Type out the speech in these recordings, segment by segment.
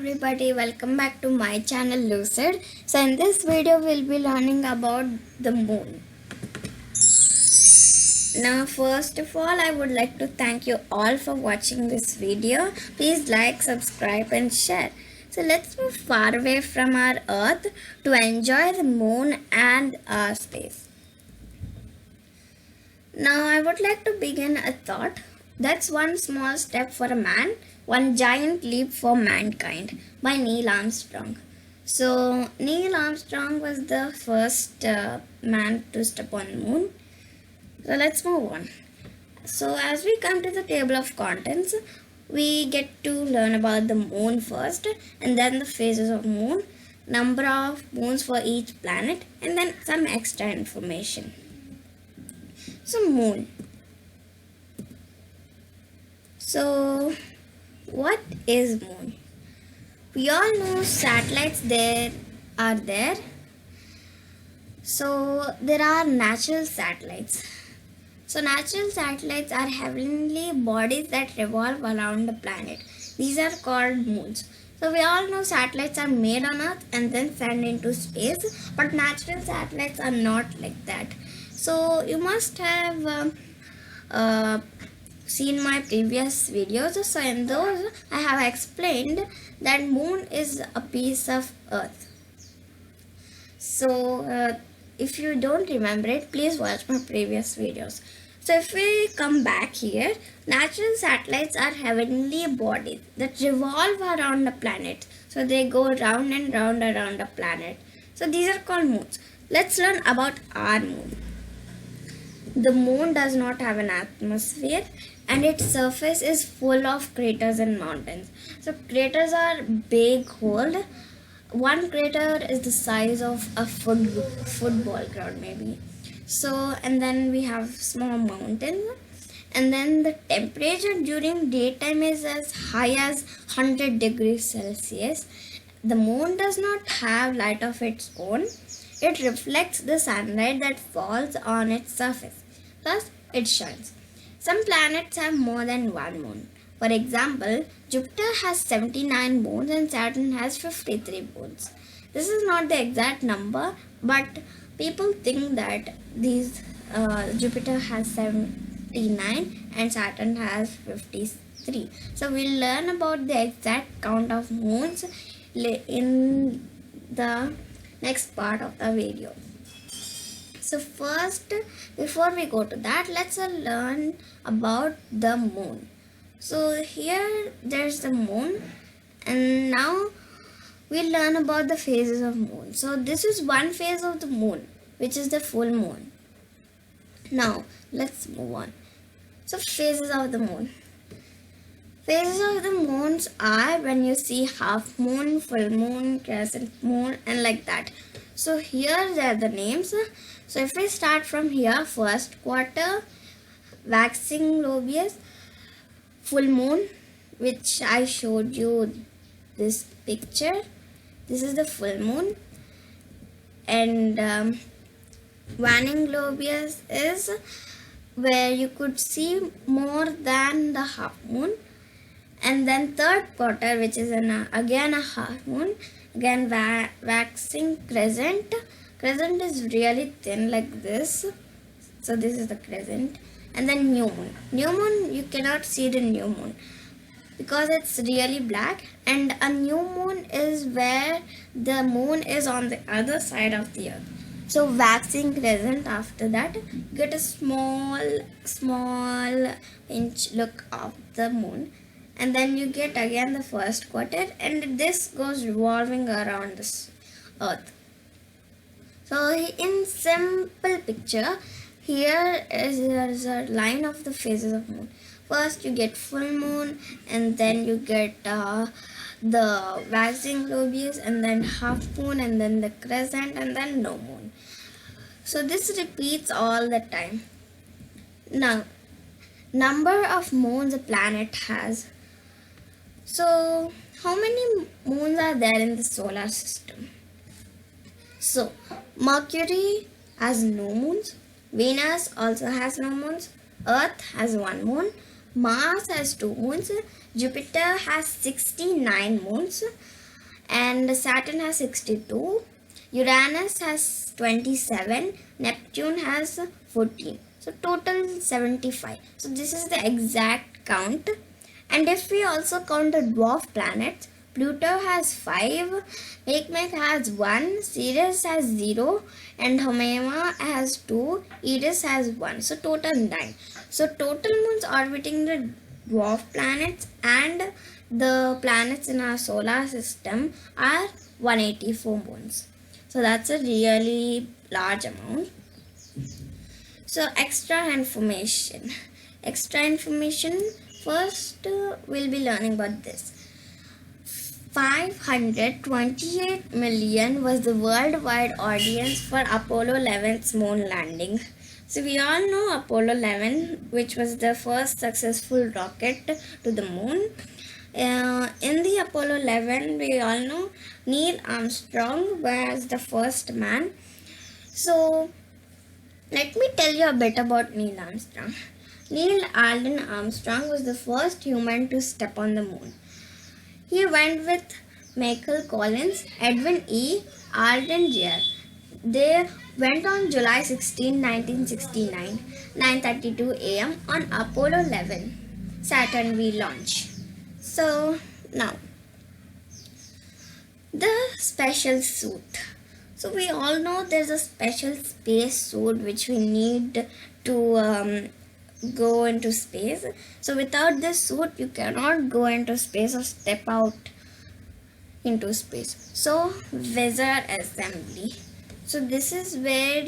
everybody, welcome back to my channel Lucid. So in this video we'll be learning about the moon. Now first of all I would like to thank you all for watching this video. Please like, subscribe and share. So let's move far away from our earth to enjoy the moon and our space. Now I would like to begin a thought. That's one small step for a man, one giant leap for mankind by Neil Armstrong. So Neil Armstrong was the first man to step on the moon. So let's move on. So as we come to the table of contents, we get to learn about the moon first and then the phases of moon, number of moons for each planet and then some extra information. So moon. So what is moon? We all know satellites are there. So there are natural satellites. So natural satellites are heavenly bodies that revolve around the planet. These are called moons. So we all know satellites are made on Earth and then sent into space, but natural satellites are not like that. So you must have seen my previous videos. So in those I have explained that moon is a piece of Earth. So if you don't remember it, please watch my previous videos. So if we come back here, natural satellites are heavenly bodies that revolve around the planet. So they go round and round around the planet. So these are called moons. Let's learn about our moon. The moon does not have an atmosphere and its surface is full of craters and mountains. So craters are big holes. One crater is the size of a football ground maybe. So and then we have small mountains, and then the temperature during daytime is as high as 100 degrees Celsius. The moon does not have light of its own. It reflects the sunlight that falls on its surface. Thus, it shines. Some planets have more than one moon. For example, Jupiter has 79 moons and Saturn has 53 moons. This is not the exact number, but people think that Jupiter has 79 and Saturn has 53. So we'll learn about the exact count of moons in the next part of the video. So first, before we go to that, let's learn about the moon. So here there's the moon, and now we'll learn about the phases of moon. So this is one phase of the moon, which is the full moon. Now let's move on. So phases of the moon. Phases of the moons are when you see half moon, full moon, crescent moon, and like that. So here they are the names. So if we start from here, first quarter, waxing globulus, full moon, which I showed you this picture. This is the full moon. And waning globulus is where you could see more than the half moon. And then third quarter, which is again a half moon, again waxing crescent. Crescent is really thin like this. So this is the crescent. And then new moon. New moon, you cannot see the new moon because it's really black. And a new moon is where the moon is on the other side of the earth. So waxing crescent, after that you get a small inch look of the moon. And then you get again the first quarter, and this goes revolving around this earth. So in simple picture, there is a line of the phases of moon. First you get full moon, and then you get the waxing globulus, and then half moon, and then the crescent, and then no moon. So this repeats all the time. Now, number of moons a planet has. So how many moons are there in the solar system? So Mercury has no moons. Venus also has no moons. Earth has one moon. Mars has 2 moons. Jupiter has 69 moons. and Saturn has 62, Uranus has 27, Neptune has 14. So total 75. So this is the exact count. And if we also count the dwarf planets, Pluto has 5, Makemake has 1, Sirius has 0, and Haumea has 2, Eris has 1. So total 9. So total moons orbiting the dwarf planets and the planets in our solar system are 184 moons. So that's a really large amount. So extra information. First, we'll be learning about this. 528 million was the worldwide audience for Apollo 11's moon landing. So we all know Apollo 11, which was the first successful rocket to the moon. In the Apollo 11, we all know Neil Armstrong was the first man. So let me tell you a bit about Neil Armstrong. Neil Alden Armstrong was the first human to step on the moon. He went with Michael Collins, Edwin E. Aldrin Jr. They went on July 16, 1969, 9:32 a.m. on Apollo 11, Saturn V Launch. So now, the special suit. So we all know there's a special space suit which we need to go into space. So without this suit, you cannot go into space or step out into space. So visor assembly. So this is where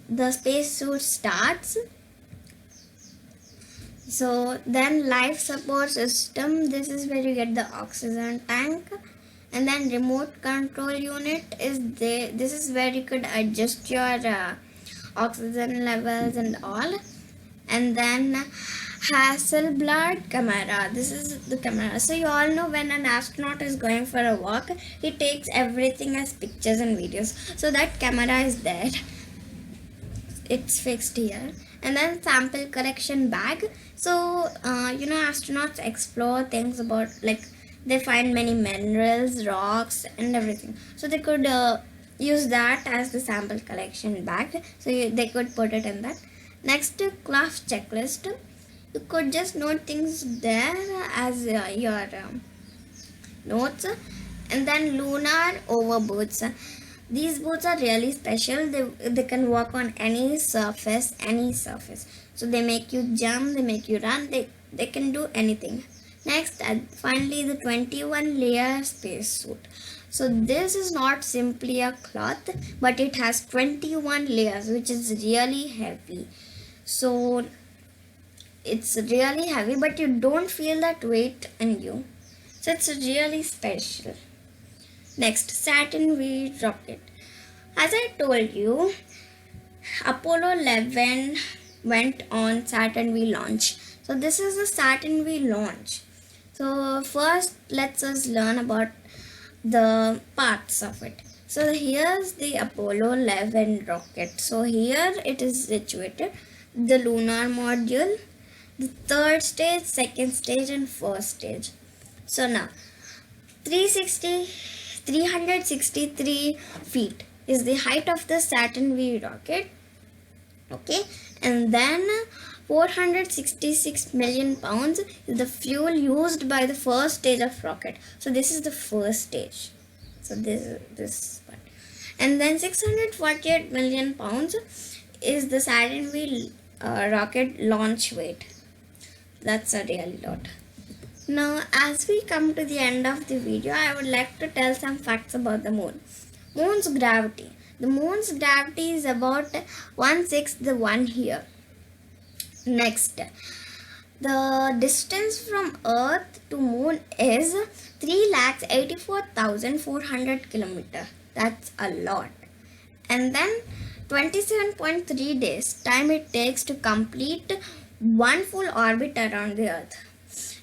the space suit starts. So then life support system. This is where you get the oxygen tank. And then remote control unit is there. This is where you could adjust your oxygen levels and all. And then Hasselblad camera. This is the camera. So you all know when an astronaut is going for a walk, he takes everything as pictures and videos. So that camera is there. It's fixed here. And then sample correction bag. So astronauts explore things about, like, they find many minerals, rocks, and everything. So they could use that as the sample collection bag. So they could put it in that. Next, class checklist. You could just note things there as your notes. And then lunar overboots. These boots are really special. They can work on any surface. So they make you jump, they make you run, they can do anything. Next, finally, the 21 layer spacesuit. So this is not simply a cloth, but it has 21 layers, which is really heavy. So it's really heavy, but you don't feel that weight in you. So it's really special. Next, Saturn V rocket. As I told you, Apollo 11 went on Saturn V launch. So this is the Saturn V launch. So first, let's us learn about the parts of it. So here's the Apollo 11 rocket. So here it is situated. The lunar module, the third stage, second stage, and first stage. So now 363 feet is the height of the Saturn V rocket. Okay, and then 466 million pounds is the fuel used by the first stage of rocket. So this is the first stage. So this one. And then 648 million pounds is the Saturn V rocket launch weight. That's a really lot. Now, as we come to the end of the video, I would like to tell some facts about the moon. Moon's gravity. The moon's gravity is about 1/6 the one here. Next, the distance from Earth to Moon is 3,84,400 kilometers. That's a lot. And then 27.3 days time it takes to complete one full orbit around the Earth.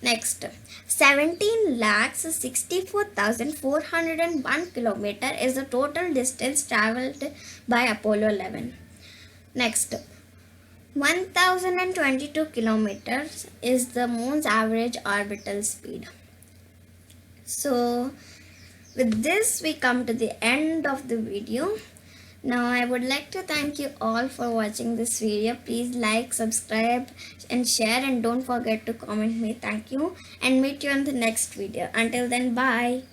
Next, 17,64,401 kilometers is the total distance traveled by Apollo 11. Next, 1022 kilometers is the moon's average orbital speed. So with this we come to the end of the video. Now I would like to thank you all for watching this video. Please like, subscribe and share, and don't forget to comment me. Thank you, and meet you in the next video. Until then, bye.